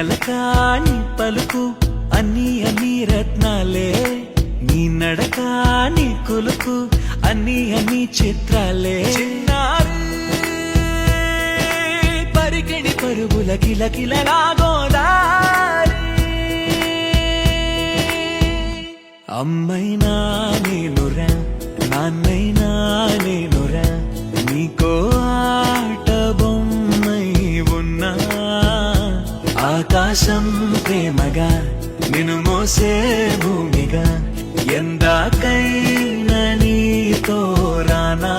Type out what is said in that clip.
అలకాని పలుకు అన్ని అన్ని రత్నాలే, నీ నడక నీ కొలుకు అన్ని అన్ని చిత్రాలే. పరికిణి పరుగుల కిలకిలలా గోదారి, అమ్మైనా నేనురా నాన్నైనా నేనురా, నీకో ఆట బొమ్మై ఉన్నా. ఆకాశం ప్రేమగా నిన్ను మోసే భూమిగా, ఎందాకైనా నీతో రానా.